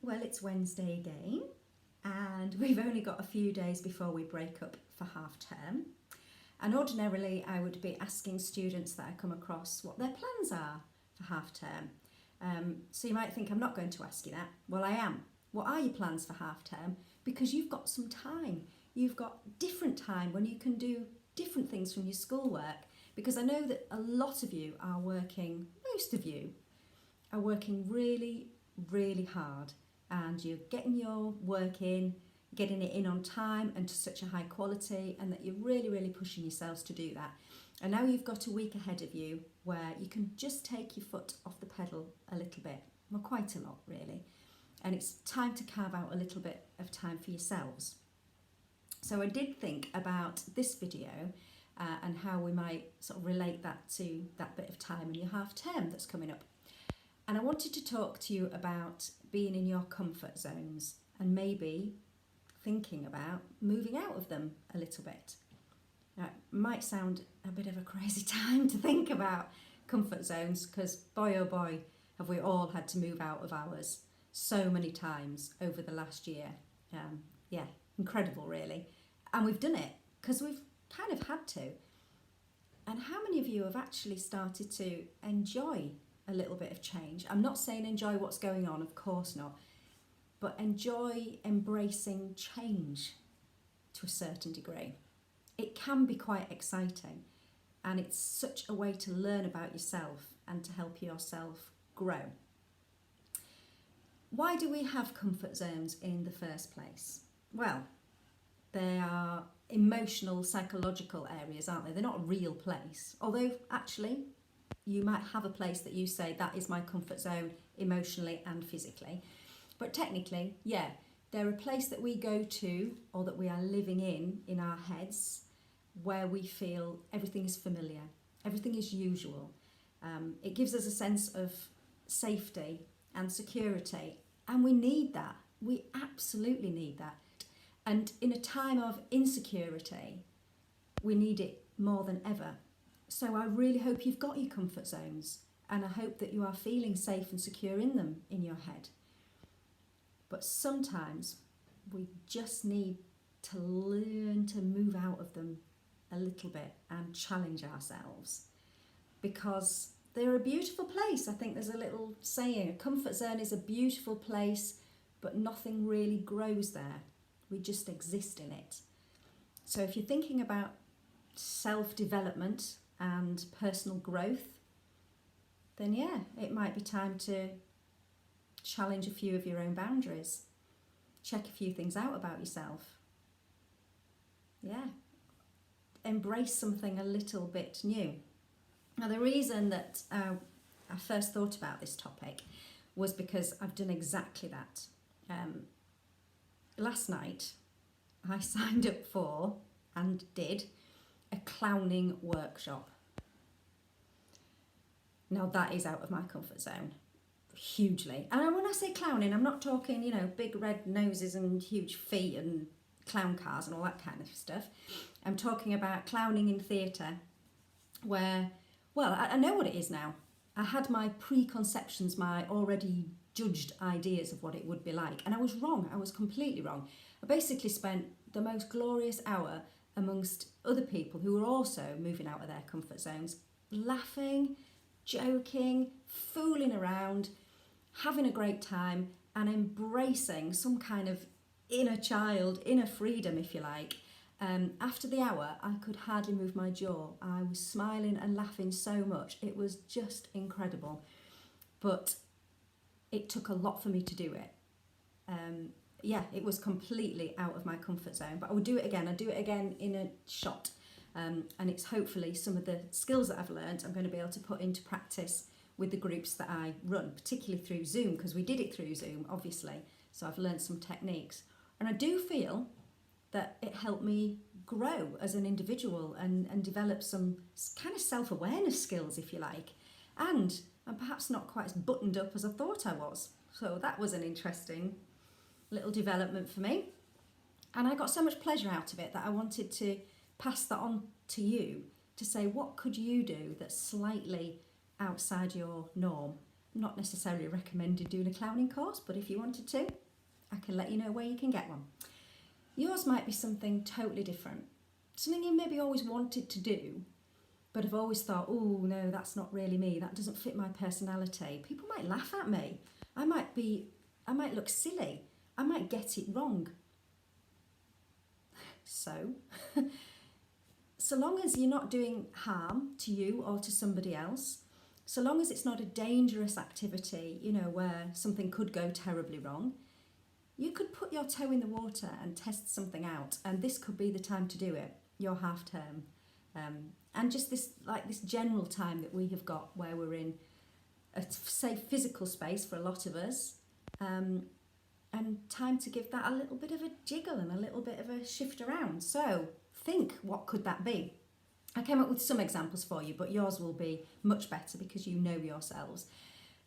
Well, it's Wednesday again, and we've only got a few days before we break up for half term. And ordinarily, I would be asking students that I come across what their plans are for half term. So you might think I'm not going to ask you that. Well, I am. What are your plans for half term? Because you've got some time. You've got different time when you can do different things from your schoolwork. Because I know that a lot of you are working, most of you are working really, really hard, and you're getting your work in, getting it in on time and to such a high quality, and that you're really, really pushing yourselves to do that. And now you've got a week ahead of you where you can just take your foot off the pedal a little bit, well, quite a lot really. And it's time to carve out a little bit of time for yourselves. So I did think about this video and how we might sort of relate that to that bit of time in your half term that's coming up. And I wanted to talk to you about being in your comfort zones and maybe thinking about moving out of them a little bit. Now, it might sound a bit of a crazy time to think about comfort zones, because boy oh boy have we all had to move out of ours so many times over the last year. Incredible really. And we've done it because we've kind of had to. And how many of you have actually started to enjoy a little bit of change? I'm not saying enjoy what's going on, of course not, but enjoy embracing change to a certain degree. It can be quite exciting, and it's such a way to learn about yourself and to help yourself grow. Why do we have comfort zones in the first place? Well, they are emotional, psychological areas, aren't they? They're not a real place, although actually you might have a place that you say that is my comfort zone emotionally and physically. But technically, yeah, they're a place that we go to or that we are living in our heads, where we feel everything is familiar, everything is usual. It gives us a sense of safety and security, and we need that. We absolutely need that. And in a time of insecurity, we need it more than ever. So I really hope you've got your comfort zones, and I hope that you are feeling safe and secure in them in your head. But sometimes we just need to learn to move out of them a little bit and challenge ourselves, because they're a beautiful place. I think there's a little saying, a comfort zone is a beautiful place, but nothing really grows there. We just exist in it. So if you're thinking about self-development and personal growth, then yeah, it might be time to challenge a few of your own boundaries. Check a few things out about yourself. Yeah. Embrace something a little bit new. Now, the reason that I first thought about this topic was because I've done exactly that. Last night, I signed up for and did a clowning workshop. Now, that is out of my comfort zone, hugely. And when I say clowning, I'm not talking, big red noses and huge feet and clown cars and all that kind of stuff. I'm talking about clowning in theatre, where, well, I know what it is now. I had my preconceptions, my already judged ideas of what it would be like, and I was wrong. I was completely wrong. I basically spent the most glorious hour amongst other people who were also moving out of their comfort zones, laughing, joking, fooling around, having a great time, and embracing some kind of inner child, inner freedom, if you like. After the hour, I could hardly move my jaw. I was smiling and laughing so much. It was just incredible. But it took a lot for me to do it. It was completely out of my comfort zone. But I would do it again. I'd do it again in a shot. And it's hopefully some of the skills that I've learned I'm going to be able to put into practice with the groups that I run, particularly through Zoom, because we did it through Zoom, obviously. So I've learned some techniques. And I do feel that it helped me grow as an individual and develop some kind of self-awareness skills, if you like. And I'm perhaps not quite as buttoned up as I thought I was. So that was an interesting little development for me. And I got so much pleasure out of it that I wanted to pass that on to you, to say, what could you do that's slightly outside your norm? Not necessarily recommended doing a clowning course, but if you wanted to, I can let you know where you can get one. Yours might be something totally different. Something you maybe always wanted to do, but have always thought, oh no, that's not really me, that doesn't fit my personality. People might laugh at me. I might look silly. I might get it wrong. So long as you're not doing harm to you or to somebody else, so long as it's not a dangerous activity, where something could go terribly wrong, you could put your toe in the water and test something out, and this could be the time to do it, your half term. And just this general time that we have got where we're in a safe physical space for a lot of us, and time to give that a little bit of a jiggle and a little bit of a shift around. So think, what could that be? I came up with some examples for you, but yours will be much better because you know yourselves.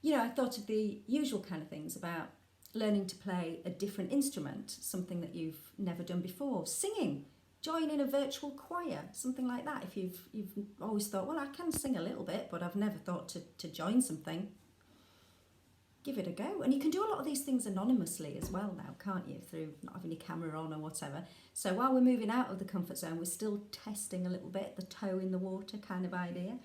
I thought of the usual kind of things about learning to play a different instrument, something that you've never done before, singing, join in a virtual choir, something like that. If you've always thought, well, I can sing a little bit, but I've never thought to join something, give it a go. And you can do a lot of these things anonymously as well now, can't you, through not having your camera on or whatever. So while we're moving out of the comfort zone, we're still testing a little bit, the toe in the water kind of idea.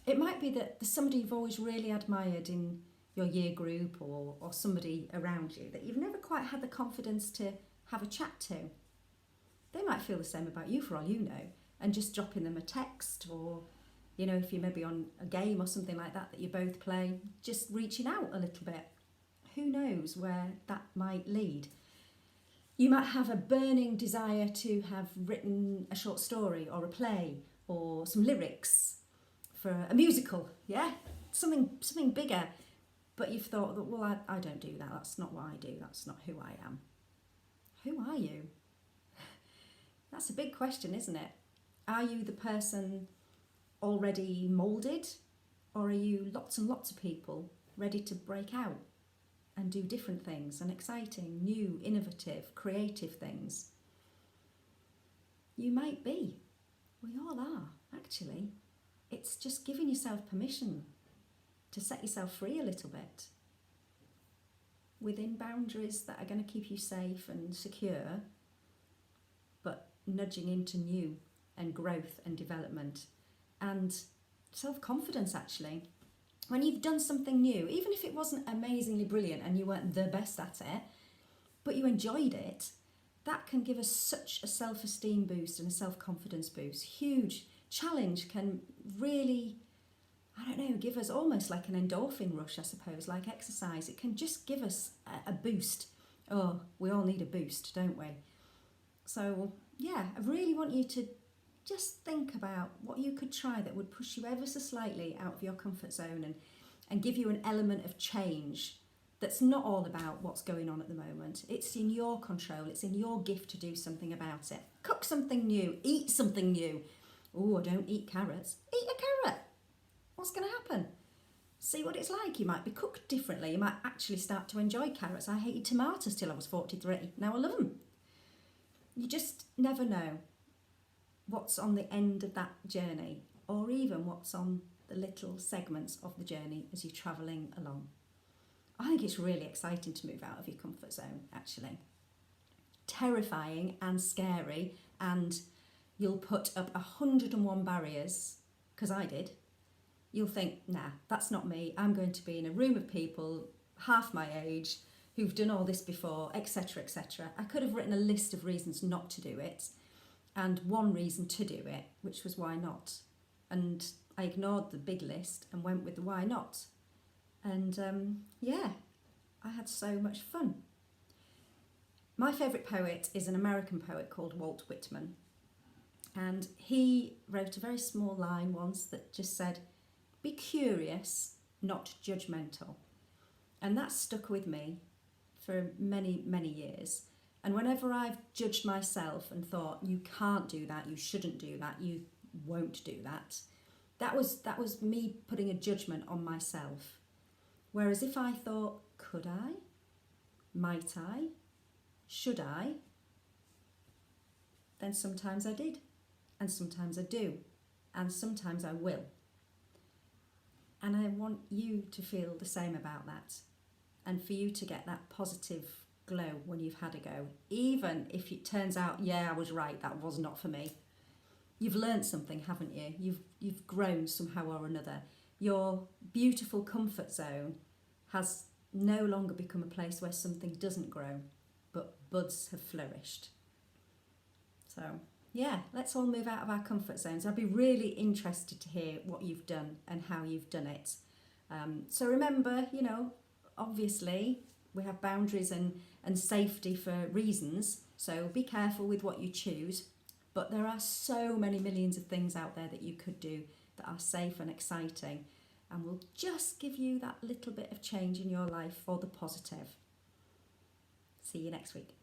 It might be that there's somebody you've always really admired in your year group or somebody around you that you've never quite had the confidence to have a chat to. They might feel the same about you for all you know, and just dropping them a text, or if you're maybe on a game or something like that you both play, just reaching out a little bit. Who knows where that might lead? You might have a burning desire to have written a short story or a play or some lyrics for a musical, yeah? Something bigger. But you've thought that, well, I don't do that. That's not what I do. That's not who I am. Who are you? That's a big question, isn't it? Are you the person already moulded, or are you lots and lots of people ready to break out and do different things and exciting, new, innovative, creative things? You might be. We all are, actually. It's just giving yourself permission to set yourself free a little bit within boundaries that are going to keep you safe and secure, but nudging into new and growth and development and self-confidence. Actually, when you've done something new, even if it wasn't amazingly brilliant and you weren't the best at it, but you enjoyed it, that can give us such a self-esteem boost and a self-confidence boost. Huge challenge can really, give us almost like an endorphin rush, I suppose, like exercise. It can just give us a boost. Oh, we all need a boost, don't we? So yeah, I really want you to just think about what you could try that would push you ever so slightly out of your comfort zone and give you an element of change that's not all about what's going on at the moment. It's in your control. It's in your gift to do something about it. Cook something new. Eat something new. Oh, I don't eat carrots. Eat a carrot. What's going to happen? See what it's like. You might be cooked differently. You might actually start to enjoy carrots. I hated tomatoes till I was 43. Now I love them. You just never know what's on the end of that journey, or even what's on the little segments of the journey as you're travelling along. I think it's really exciting to move out of your comfort zone, actually. Terrifying and scary, and you'll put up 101 barriers, because I did. You'll think, nah, that's not me. I'm going to be in a room of people half my age who've done all this before, etc., etc. I could have written a list of reasons not to do it, and one reason to do it, which was why not. And I ignored the big list and went with the why not. And yeah, I had so much fun. My favourite poet is an American poet called Walt Whitman. And he wrote a very small line once that just said, "Be curious, not judgmental." And that stuck with me for many, many years. And whenever I've judged myself and thought, you can't do that, you shouldn't do that, you won't do that, that was me putting a judgment on myself. Whereas if I thought, could I? Might I? Should I? Then sometimes I did. And sometimes I do. And sometimes I will. And I want you to feel the same about that, and for you to get that positive glow when you've had a go, even if it turns out, yeah, I was right, that was not for me. You've learned something, haven't you? You've grown somehow or another. Your beautiful comfort zone has no longer become a place where something doesn't grow, but buds have flourished. So yeah, let's all move out of our comfort zones. I'd be really interested to hear what you've done and how you've done it. So remember, obviously we have boundaries and safety for reasons, so be careful with what you choose. But there are so many millions of things out there that you could do that are safe and exciting and will just give you that little bit of change in your life for the positive. See you next week.